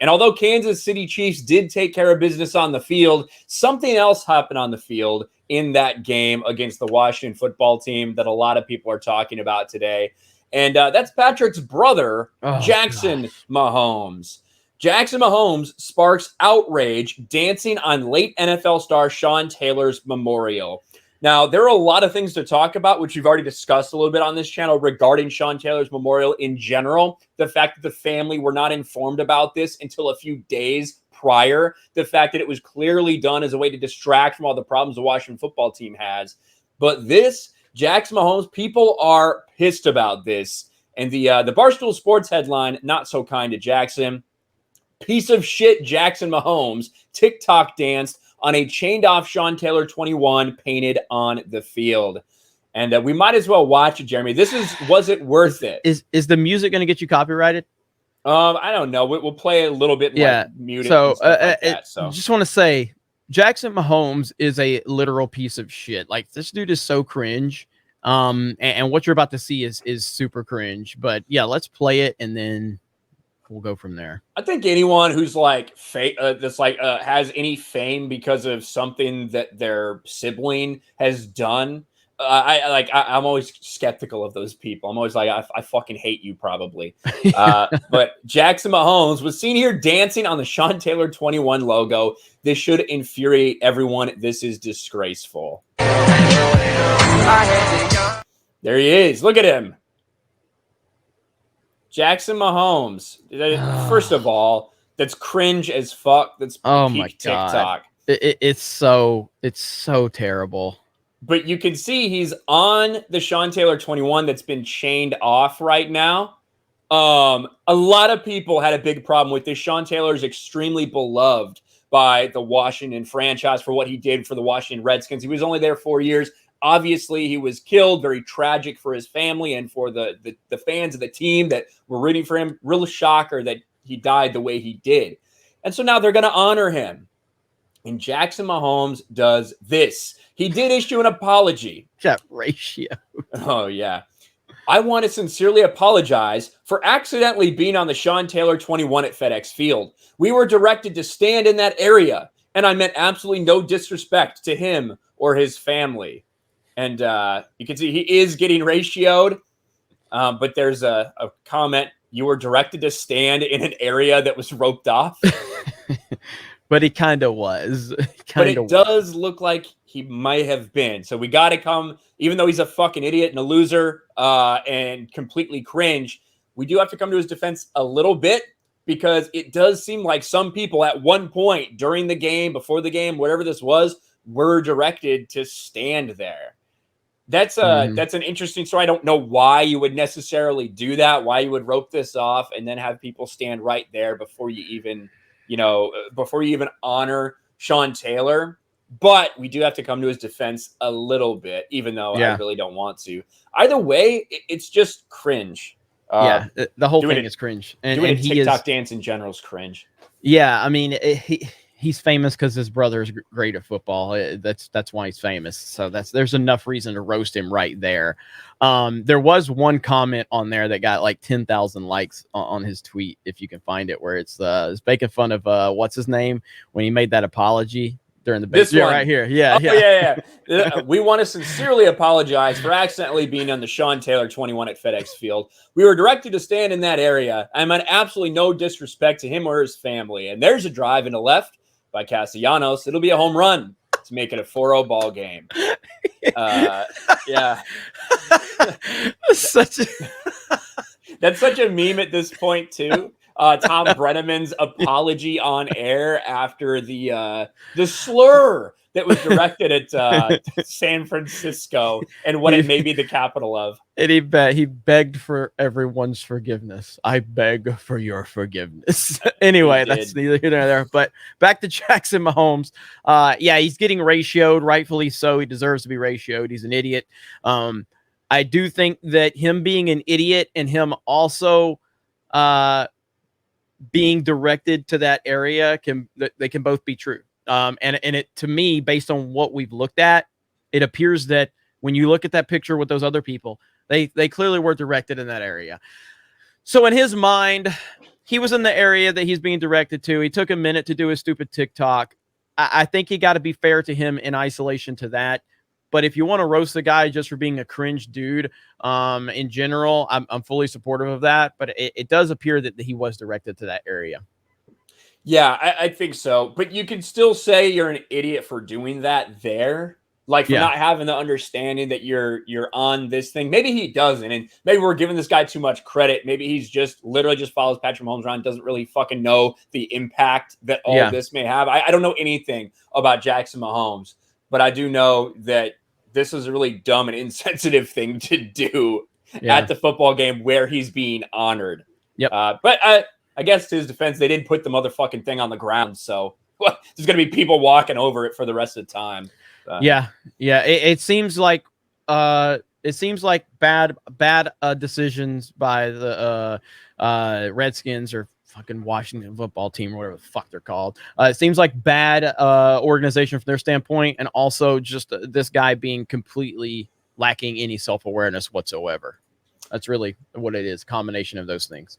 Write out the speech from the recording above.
And although Kansas City Chiefs did take care of business on the field, something else happened on the field in that game against the Washington football team that a lot of people are talking about today. And that's Patrick's brother, Jackson Mahomes. Jackson Mahomes sparks outrage dancing on late NFL star Sean Taylor's memorial. Now, there are a lot of things to talk about, which we've already discussed a little bit on this channel regarding Sean Taylor's memorial in general. The fact that the family were not informed about this until a few days prior. The fact that it was clearly done as a way to distract from all the problems the Washington football team has. But this, Jackson Mahomes, people are pissed about this. And the Barstool Sports headline, not so kind to Jackson. Piece of shit Jackson Mahomes TikTok danced on a chained off Sean Taylor 21 painted on the field. And we might as well watch it, Jeremy. Was it worth it? Is the music going to get you copyrighted? I don't know. We'll play a little bit more muted. So, So just want to say Jackson Mahomes is a literal piece of shit. Like, this dude is so cringe. And what you're about to see is super cringe. But yeah, let's play it and then we'll go from there. I think anyone who's like has any fame because of something that their sibling has done, I'm always skeptical of those people. I'm always like, I fucking hate you, probably. But Jackson Mahomes was seen here dancing on the Sean Taylor 21 logo. This should infuriate everyone. This is disgraceful. There he is. Look at him. Jackson Mahomes. First of all, that's cringe as fuck. That's peak TikTok. It's so terrible. But you can see he's on the Sean Taylor 21 that's been chained off right now. A lot of people had a big problem with this. Sean Taylor is extremely beloved by the Washington franchise for what he did for the Washington Redskins. He was only there 4 years. Obviously, he was killed. Very tragic for his family and for the fans of the team that were rooting for him. Real shocker that he died the way he did. And so now they're going to honor him. And Jackson Mahomes does this. He did issue an apology. That ratio. Oh, yeah. I want to sincerely apologize for accidentally being on the Sean Taylor 21 at FedEx Field. We were directed to stand in that area, and I meant absolutely no disrespect to him or his family. And you can see he is getting ratioed, but there's a comment. You were directed to stand in an area that was roped off. But he kind of was. But it does look like he might have been. So we got to come, even though he's a fucking idiot and a loser and completely cringe, we do have to come to his defense a little bit, because it does seem like some people at one point during the game, before the game, whatever this was, were directed to stand there. That's an interesting story. I don't know why you would necessarily do that, why you would rope this off and then have people stand right there before you even honor Sean Taylor. But we do have to come to his defense a little bit, even though I really don't want to. Either way, it's just cringe. The whole thing is cringe. And TikTok dance in general is cringe. Yeah, I mean, he's famous because his brother is great at football. That's why he's famous. So there's enough reason to roast him right there. There was one comment on there that got like 10,000 likes on his tweet, if you can find it, where it's making fun of what's his name when he made that apology during the this one right here. Yeah. We want to sincerely apologize for accidentally being on the Sean Taylor 21 at FedEx Field. We were directed to stand in that area. I meant absolutely no disrespect to him or his family. And there's a drive in the left by Castellanos. It'll be a home run to make it a 4-0 ball game. Yeah. That's such a meme at this point too. Tom Brenneman's apology on air after the slur that was directed at San Francisco and what it may be the capital of. And he begged for everyone's forgiveness. I beg for your forgiveness. Anyway, that's neither here nor there. But back to Jackson Mahomes. He's getting ratioed, rightfully so. He deserves to be ratioed. He's an idiot. I do think that him being an idiot and him also being directed to that area they can both be true. And it, to me, based on what we've looked at, it appears that when you look at that picture with those other people, they clearly were directed in that area. So in his mind, he was in the area that he's being directed to. He took a minute to do his stupid TikTok. I think you got to be fair to him in isolation to that. But if you want to roast the guy just for being a cringe dude, in general, I'm fully supportive of that. But it does appear that he was directed to that area. Yeah, I think so. But you can still say you're an idiot for doing that there. Like for not having the understanding that you're on this thing. Maybe he doesn't, and maybe we're giving this guy too much credit. Maybe he's just literally just follows Patrick Mahomes around, doesn't really fucking know the impact that all this may have. I don't know anything about Jackson Mahomes, but I do know that this is a really dumb and insensitive thing to do at the football game where he's being honored. But I guess to his defense, they did put the motherfucking thing on the ground, so there's gonna be people walking over it for the rest of the time. It seems like bad decisions by the Redskins or fucking Washington football team or whatever the fuck they're called. It seems like bad organization from their standpoint, and also just this guy being completely lacking any self-awareness whatsoever. That's really what it is, combination of those things.